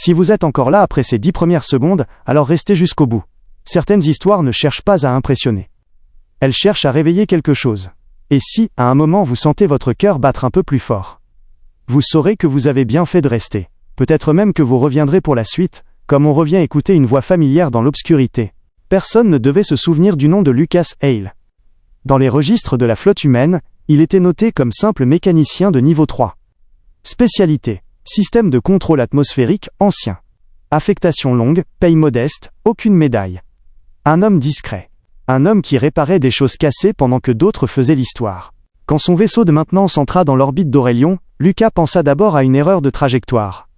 Si vous êtes encore là après ces 10 premières secondes, alors restez jusqu'au bout. Certaines histoires ne cherchent pas à impressionner. Elles cherchent à réveiller quelque chose. Et si, à un moment vous sentez votre cœur battre un peu plus fort, vous saurez que vous avez bien fait de rester. Peut-être même que vous reviendrez pour la suite, comme on revient écouter une voix familière dans l'obscurité. Personne ne devait se souvenir du nom de Lucas Hale. Dans les registres de la flotte humaine, il était noté comme simple mécanicien de niveau 3. Spécialité: système de contrôle atmosphérique ancien. Affectation longue, paye modeste, aucune médaille. Un homme discret. Un homme qui réparait des choses cassées pendant que d'autres faisaient l'histoire. Quand son vaisseau de maintenance entra dans l'orbite d'Aurelion, Lucas pensa d'abord à une erreur de trajectoire.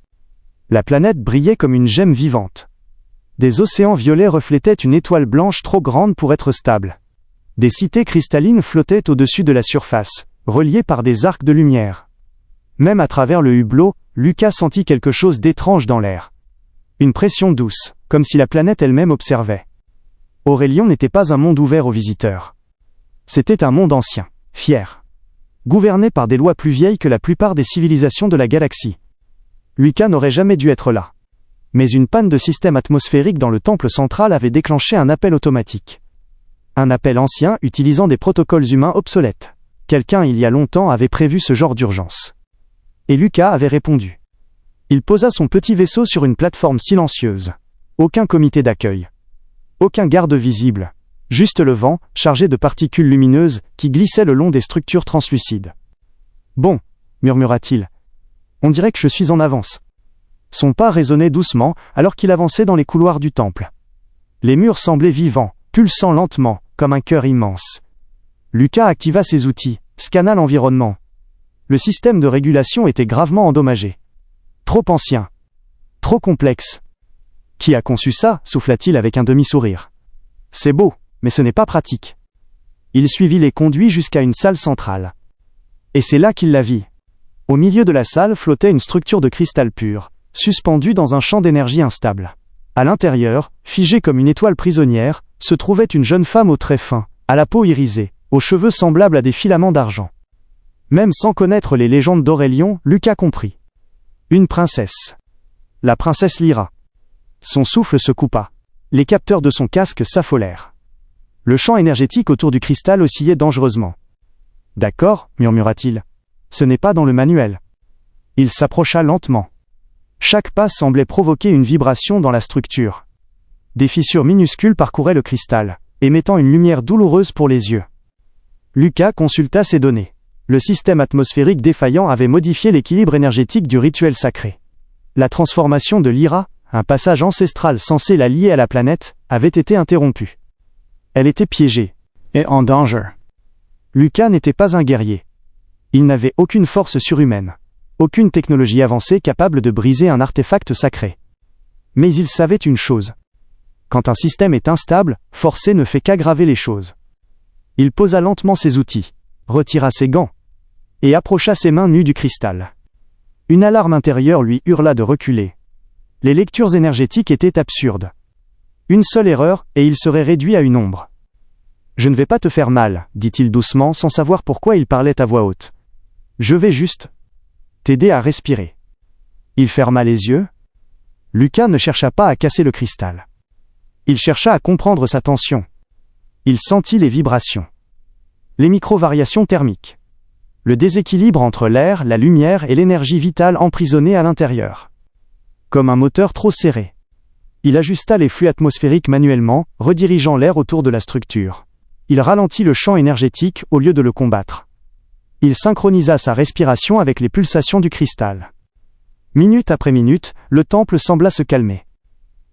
La planète brillait comme une gemme vivante. Des océans violets reflétaient une étoile blanche trop grande pour être stable. Des cités cristallines flottaient au-dessus de la surface, reliées par des arcs de lumière. Même à travers le hublot, Lucas sentit quelque chose d'étrange dans l'air. Une pression douce, comme si la planète elle-même observait. Aurelion n'était pas un monde ouvert aux visiteurs. C'était un monde ancien, fier, gouverné par des lois plus vieilles que la plupart des civilisations de la galaxie. Lucas n'aurait jamais dû être là. Mais une panne de système atmosphérique dans le temple central avait déclenché un appel automatique. Un appel ancien utilisant des protocoles humains obsolètes. Quelqu'un il y a longtemps avait prévu ce genre d'urgence. Et Lucas avait répondu. Il posa son petit vaisseau sur une plateforme silencieuse. Aucun comité d'accueil. Aucun garde visible. Juste le vent, chargé de particules lumineuses, qui glissaient le long des structures translucides. « Bon, » murmura-t-il. « On dirait que je suis en avance. » Son pas résonnait doucement, alors qu'il avançait dans les couloirs du temple. Les murs semblaient vivants, pulsant lentement, comme un cœur immense. Lucas activa ses outils, scanna l'environnement. Le système de régulation était gravement endommagé. Trop ancien. Trop complexe. Qui a conçu ça, souffla-t-il avec un demi-sourire. C'est beau, mais ce n'est pas pratique. Il suivit les conduits jusqu'à une salle centrale. Et c'est là qu'il la vit. Au milieu de la salle flottait une structure de cristal pur, suspendue dans un champ d'énergie instable. À l'intérieur, figée comme une étoile prisonnière, se trouvait une jeune femme aux traits fins, à la peau irisée, aux cheveux semblables à des filaments d'argent. Même sans connaître les légendes d'Aurelion, Lucas comprit. Une princesse. La princesse Lyra. Son souffle se coupa. Les capteurs de son casque s'affolèrent. Le champ énergétique autour du cristal oscillait dangereusement. « D'accord, » murmura-t-il. « Ce n'est pas dans le manuel. » Il s'approcha lentement. Chaque pas semblait provoquer une vibration dans la structure. Des fissures minuscules parcouraient le cristal, émettant une lumière douloureuse pour les yeux. Lucas consulta ces données. Le système atmosphérique défaillant avait modifié l'équilibre énergétique du rituel sacré. La transformation de Lyra, un passage ancestral censé la lier à la planète, avait été interrompue. Elle était piégée, et en danger. Lucas n'était pas un guerrier. Il n'avait aucune force surhumaine, aucune technologie avancée capable de briser un artefact sacré. Mais il savait une chose. Quand un système est instable, forcer ne fait qu'aggraver les choses. Il posa lentement ses outils, retira ses gants, et approcha ses mains nues du cristal. Une alarme intérieure lui hurla de reculer. Les lectures énergétiques étaient absurdes. Une seule erreur, et il serait réduit à une ombre. « Je ne vais pas te faire mal, » dit-il doucement sans savoir pourquoi il parlait à voix haute. « Je vais juste t'aider à respirer. » Il ferma les yeux. Lucas ne chercha pas à casser le cristal. Il chercha à comprendre sa tension. Il sentit les vibrations. Les micro-variations thermiques. Le déséquilibre entre l'air, la lumière et l'énergie vitale emprisonnée à l'intérieur. Comme un moteur trop serré. Il ajusta les flux atmosphériques manuellement, redirigeant l'air autour de la structure. Il ralentit le champ énergétique au lieu de le combattre. Il synchronisa sa respiration avec les pulsations du cristal. Minute après minute, le temple sembla se calmer.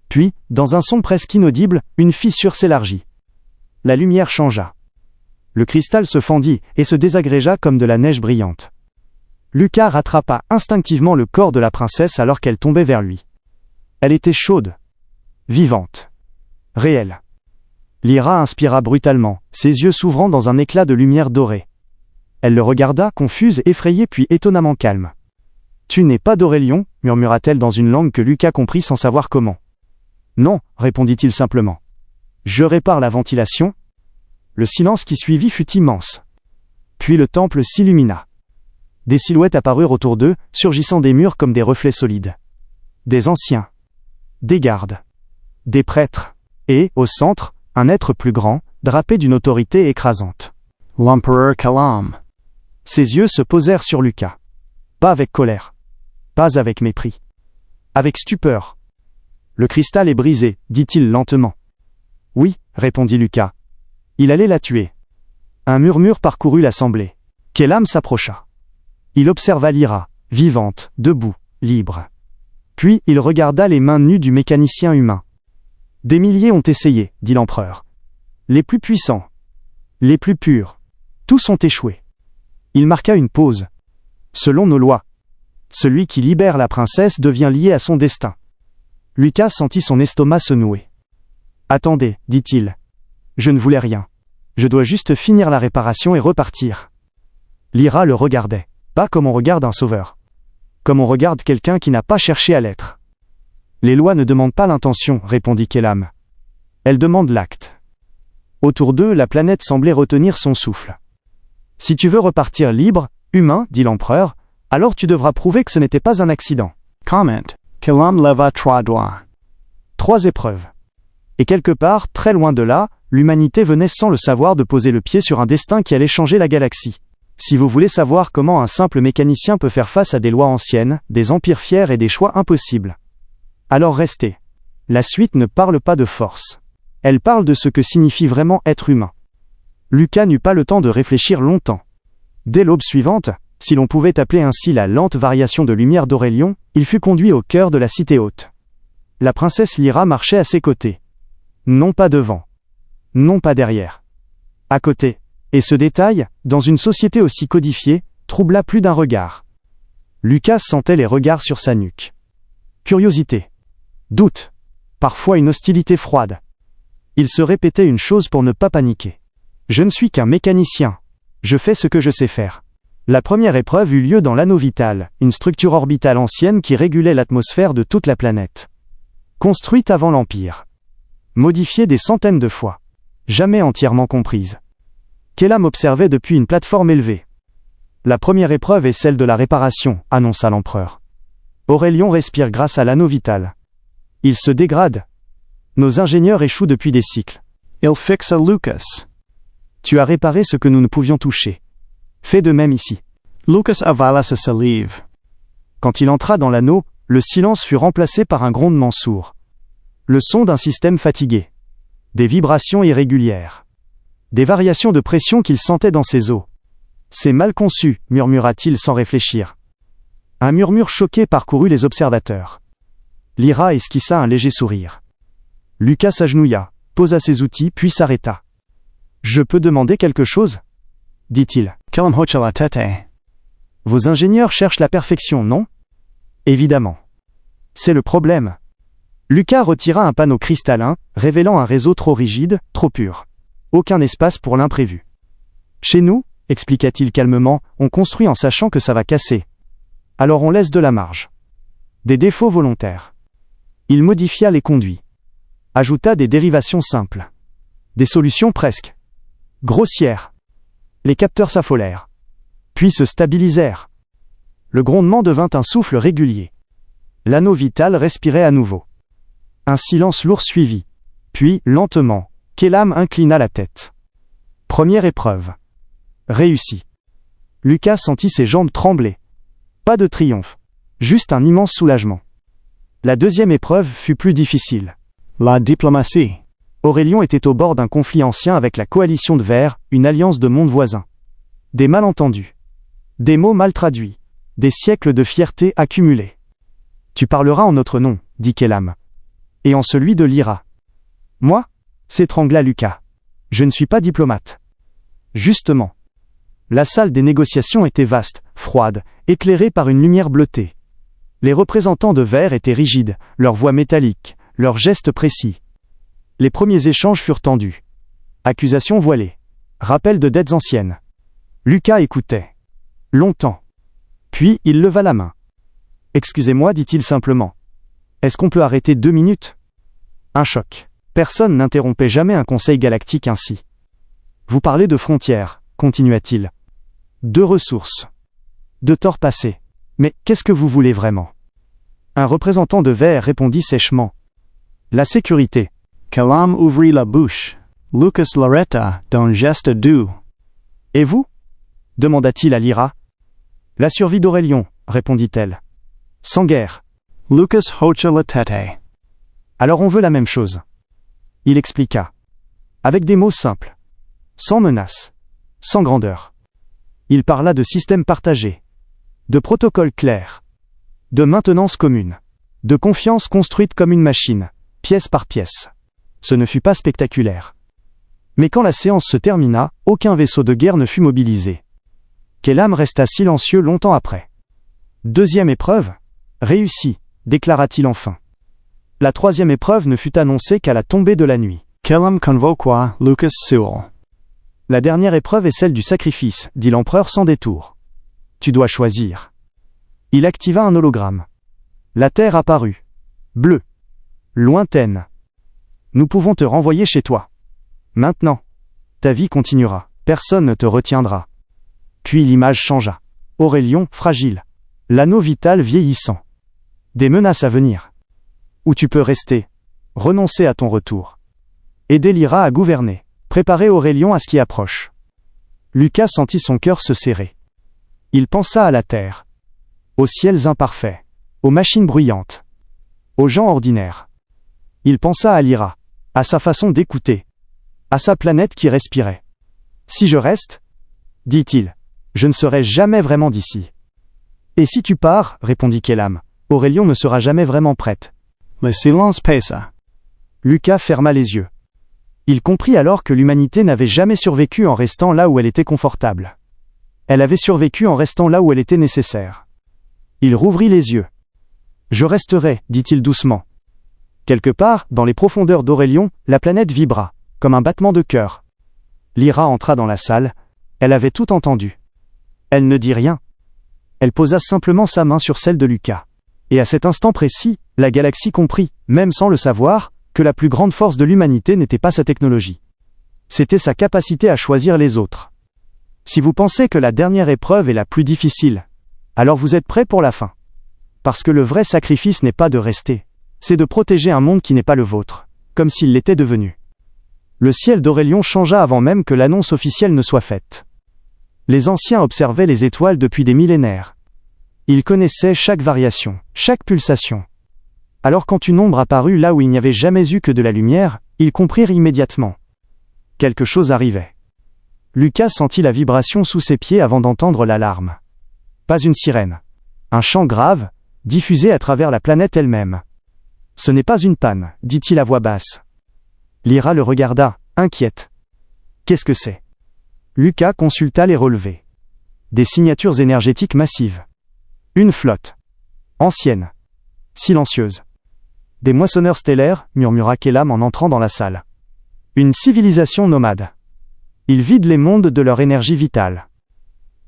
Puis, dans un son presque inaudible, une fissure s'élargit. La lumière changea. Le cristal se fendit et se désagrégea comme de la neige brillante. Lucas rattrapa instinctivement le corps de la princesse alors qu'elle tombait vers lui. Elle était chaude, vivante, réelle. Lyra inspira brutalement, ses yeux s'ouvrant dans un éclat de lumière dorée. Elle le regarda, confuse, effrayée puis étonnamment calme. « Tu n'es pas d'Aurelion » murmura-t-elle dans une langue que Lucas comprit sans savoir comment. « Non » répondit-il simplement. « Je répare la ventilation. » Le silence qui suivit fut immense. Puis le temple s'illumina. Des silhouettes apparurent autour d'eux, surgissant des murs comme des reflets solides. des anciens, des gardes, des prêtres, et, au centre, un être plus grand, drapé d'une autorité écrasante. L'empereur Kelam. Ses yeux se posèrent sur Lucas. Pas avec colère. Pas avec mépris. Avec stupeur. Le cristal est brisé, dit-il lentement. Oui, répondit Lucas. Il allait la tuer. Un murmure parcourut l'assemblée. Kelam s'approcha. Il observa Lyra, vivante, debout, libre. Puis il regarda les mains nues du mécanicien humain. Des milliers ont essayé, dit l'empereur. Les plus puissants. Les plus purs. Tous ont échoué. Il marqua une pause. Selon nos lois, celui qui libère la princesse devient lié à son destin. Lucas sentit son estomac se nouer. Attendez, dit-il. Je ne voulais rien. Je dois juste finir la réparation et repartir. Lyra le regardait, pas comme on regarde un sauveur. Comme on regarde quelqu'un qui n'a pas cherché à l'être. Les lois ne demandent pas l'intention, répondit Kelam. Elles demandent l'acte. Autour d'eux, la planète semblait retenir son souffle. Si tu veux repartir libre, humain, dit l'empereur, alors tu devras prouver que ce n'était pas un accident. Comment. Kelam leva 3 doigts. 3 épreuves. Et quelque part, très loin de là, l'humanité venait sans le savoir de poser le pied sur un destin qui allait changer la galaxie. Si vous voulez savoir comment un simple mécanicien peut faire face à des lois anciennes, des empires fiers et des choix impossibles, alors restez. La suite ne parle pas de force. Elle parle de ce que signifie vraiment être humain. Lucas n'eut pas le temps de réfléchir longtemps. Dès l'aube suivante, si l'on pouvait appeler ainsi la lente variation de lumière d'Aurelion, il fut conduit au cœur de la cité haute. La princesse Lyra marchait à ses côtés. Non pas devant. Non pas derrière. À côté. Et ce détail, dans une société aussi codifiée, troubla plus d'un regard. Lucas sentait les regards sur sa nuque. Curiosité. Doute. Parfois une hostilité froide. Il se répétait une chose pour ne pas paniquer. Je ne suis qu'un mécanicien. Je fais ce que je sais faire. La première épreuve eut lieu dans l'anneau vital, une structure orbitale ancienne qui régulait l'atmosphère de toute la planète. Construite avant l'Empire. Modifiée des centaines de fois. Jamais entièrement comprise. Kelam observait depuis une plateforme élevée. La première épreuve est celle de la réparation, annonça l'empereur. Aurelion respire grâce à l'anneau vital. Il se dégrade. Nos ingénieurs échouent depuis des cycles. Il fixa Lucas. Tu as réparé ce que nous ne pouvions toucher. Fais de même ici. Lucas avala sa salive. Quand il entra dans l'anneau, le silence fut remplacé par un grondement sourd. Le son d'un système fatigué. Des vibrations irrégulières. Des variations de pression qu'il sentait dans ses os. C'est mal conçu, murmura-t-il sans réfléchir. Un murmure choqué parcourut les observateurs. Lyra esquissa un léger sourire. Lucas s'agenouilla, posa ses outils puis s'arrêta. Je peux demander quelque chose ? Dit-il. Kelam hocha la tête. Vos ingénieurs cherchent la perfection, non ? Évidemment. C'est le problème. Lucas retira un panneau cristallin, révélant un réseau trop rigide, trop pur. Aucun espace pour l'imprévu. Chez nous, expliqua-t-il calmement, on construit en sachant que ça va casser. Alors on laisse de la marge. Des défauts volontaires. Il modifia les conduits. Ajouta des dérivations simples. Des solutions presque grossières. Les capteurs s'affolèrent. Puis se stabilisèrent. Le grondement devint un souffle régulier. L'anneau vital respirait à nouveau. Un silence lourd suivit. Puis, lentement, Kelam inclina la tête. Première épreuve. Réussi. Lucas sentit ses jambes trembler. Pas de triomphe. Juste un immense soulagement. La deuxième épreuve fut plus difficile. La diplomatie. Aurelion était au bord d'un conflit ancien avec la coalition de Verre, une alliance de mondes voisins. Des malentendus. Des mots mal traduits. Des siècles de fierté accumulés. Tu parleras en notre nom, dit Kelam. Et en celui de Lyra. Moi ? S'étrangla Lucas. Je ne suis pas diplomate. Justement. La salle des négociations était vaste, froide, éclairée par une lumière bleutée. Les représentants de Verre étaient rigides, leurs voix métalliques, leurs gestes précis. Les premiers échanges furent tendus. Accusations voilées. Rappel de dettes anciennes. Lucas écoutait. Longtemps. Puis il leva la main. Excusez-moi, dit-il simplement. Est-ce qu'on peut arrêter 2 minutes ? Un choc. Personne n'interrompait jamais un conseil galactique ainsi. Vous parlez de frontières, continua-t-il. De ressources. De torts passés. Mais qu'est-ce que vous voulez vraiment ? Un représentant de Vert répondit sèchement. La sécurité. Kelam ouvrit la bouche. Lucas l'arrêta d'un geste doux. Et vous? Demanda-t-il à Lyra. La survie d'Aurelion, répondit-elle. Sans guerre. Lucas hocha la tête. Alors on veut la même chose. Il expliqua. Avec des mots simples. Sans menace. Sans grandeur. Il parla de système partagé. De protocole clair. De maintenance commune. De confiance construite comme une machine, pièce par pièce. Ce ne fut pas spectaculaire. Mais quand la séance se termina, aucun vaisseau de guerre ne fut mobilisé. Kelam resta silencieux longtemps après. Deuxième épreuve? Réussie, déclara-t-il enfin. La troisième épreuve ne fut annoncée qu'à la tombée de la nuit. Kelam convoqua Lucas Sewell. La dernière épreuve est celle du sacrifice, dit l'empereur sans détour. Tu dois choisir. Il activa un hologramme. La Terre apparut. Bleue. Lointaine. Nous pouvons te renvoyer chez toi. Maintenant. Ta vie continuera. Personne ne te retiendra. Puis l'image changea. Aurelion, fragile. L'anneau vital vieillissant. Des menaces à venir. Ou tu peux rester. Renoncer à ton retour. Aider Lyra à gouverner. Préparer Aurelion à ce qui approche. Lucas sentit son cœur se serrer. Il pensa à la terre. Aux ciels imparfaits. Aux machines bruyantes. Aux gens ordinaires. Il pensa à Lyra. À sa façon d'écouter. À sa planète qui respirait. Si je reste, dit-il, je ne serai jamais vraiment d'ici. Et si tu pars, répondit Kelam, Aurelion ne sera jamais vraiment prête. Le silence pesa. Lucas ferma les yeux. Il comprit alors que l'humanité n'avait jamais survécu en restant là où elle était confortable. Elle avait survécu en restant là où elle était nécessaire. Il rouvrit les yeux. Je resterai, dit-il doucement. Quelque part, dans les profondeurs d'Aurelion, la planète vibra, comme un battement de cœur. Lyra entra dans la salle. Elle avait tout entendu. Elle ne dit rien. Elle posa simplement sa main sur celle de Lucas. Et à cet instant précis, la galaxie comprit, même sans le savoir, que la plus grande force de l'humanité n'était pas sa technologie. C'était sa capacité à choisir les autres. Si vous pensez que la dernière épreuve est la plus difficile, alors vous êtes prêts pour la fin. Parce que le vrai sacrifice n'est pas de rester, c'est de protéger un monde qui n'est pas le vôtre, comme s'il l'était devenu. Le ciel d'Aurelion changea avant même que l'annonce officielle ne soit faite. Les anciens observaient les étoiles depuis des millénaires. Ils connaissaient chaque variation, chaque pulsation. Alors quand une ombre apparut là où il n'y avait jamais eu que de la lumière, ils comprirent immédiatement. Quelque chose arrivait. Lucas sentit la vibration sous ses pieds avant d'entendre l'alarme. Pas une sirène. Un chant grave, diffusé à travers la planète elle-même. Ce n'est pas une panne, dit-il à voix basse. Lyra le regarda, inquiète. Qu'est-ce que c'est? Lucas consulta les relevés. Des signatures énergétiques massives. Une flotte. Ancienne. Silencieuse. Des moissonneurs stellaires, murmura Kelam en entrant dans la salle. Une civilisation nomade. Ils vident les mondes de leur énergie vitale.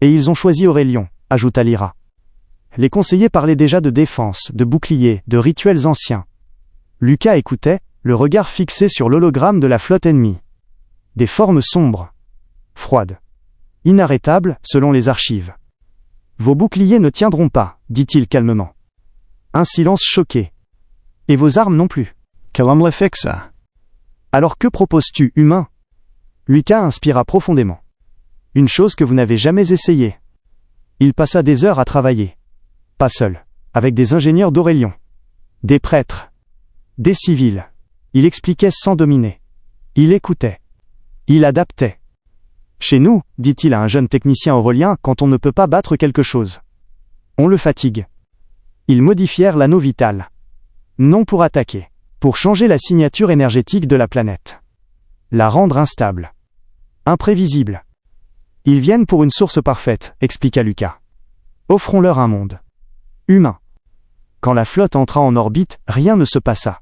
Et ils ont choisi Aurelion, ajouta Lyra. Les conseillers parlaient déjà de défense, de boucliers, de rituels anciens. Lucas écoutait, le regard fixé sur l'hologramme de la flotte ennemie. Des formes sombres. Froides. Inarrêtables, selon les archives. Vos boucliers ne tiendront pas, dit-il calmement. Un silence choqué. Et vos armes non plus. Kelam le fixa. Alors que proposes-tu, humain? Lucas inspira profondément. Une chose que vous n'avez jamais essayée. Il passa des heures à travailler. Pas seul. Avec des ingénieurs d'Aurelion. Des prêtres. Des civils. Il expliquait sans dominer. Il écoutait. Il adaptait. Chez nous, dit-il à un jeune technicien aurélien, quand on ne peut pas battre quelque chose. On le fatigue. Ils modifièrent l'anneau vital. Non pour attaquer. Pour changer la signature énergétique de la planète. La rendre instable. Imprévisible. Ils viennent pour une source parfaite, expliqua Lucas. Offrons-leur un monde. Humain. Quand la flotte entra en orbite, rien ne se passa.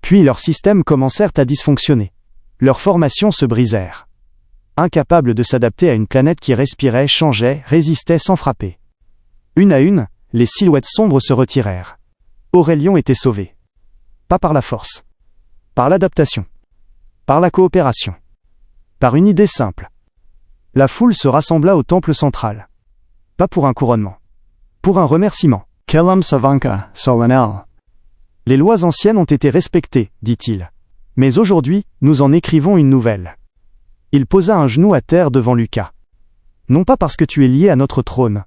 Puis leurs systèmes commencèrent à dysfonctionner. Leurs formations se brisèrent. Incapables de s'adapter à une planète qui respirait, changeait, résistait sans frapper. Une à une, les silhouettes sombres se retirèrent. Aurelion était sauvé. Pas par la force. Par l'adaptation. Par la coopération. Par une idée simple. La foule se rassembla au temple central. Pas pour un couronnement. Pour un remerciement. Kellam Savanka, solennel. Les lois anciennes ont été respectées, dit-il. Mais aujourd'hui, nous en écrivons une nouvelle. Il posa un genou à terre devant Lucas. Non pas parce que tu es lié à notre trône,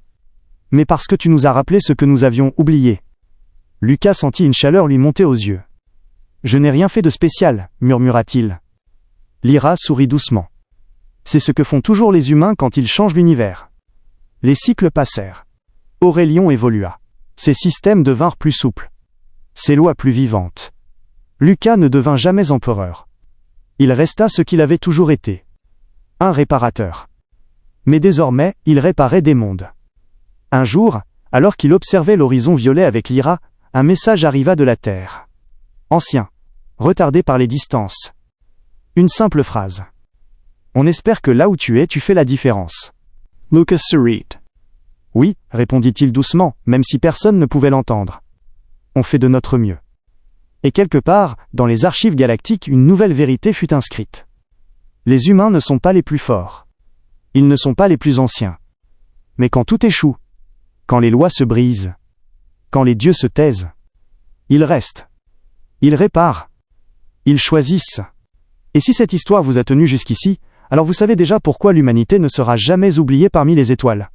mais parce que tu nous as rappelé ce que nous avions oublié. Lucas sentit une chaleur lui monter aux yeux. Je n'ai rien fait de spécial, murmura-t-il. Lyra sourit doucement. C'est ce que font toujours les humains quand ils changent l'univers. Les cycles passèrent. Aurélien évolua. Ses systèmes devinrent plus souples. Ses lois plus vivantes. Lucas ne devint jamais empereur. Il resta ce qu'il avait toujours été. Un réparateur. Mais désormais, il réparait des mondes. Un jour, alors qu'il observait l'horizon violet avec Lyra, un message arriva de la Terre. Ancien. Retardé par les distances. Une simple phrase. On espère que là où tu es, tu fais la différence. Lucas sourit. Oui, répondit-il doucement, même si personne ne pouvait l'entendre. On fait de notre mieux. Et quelque part, dans les archives galactiques, une nouvelle vérité fut inscrite. Les humains ne sont pas les plus forts. Ils ne sont pas les plus anciens. Mais quand tout échoue, quand les lois se brisent, quand les dieux se taisent, ils restent. Ils réparent. Ils choisissent. Et si cette histoire vous a tenu jusqu'ici, alors vous savez déjà pourquoi l'humanité ne sera jamais oubliée parmi les étoiles.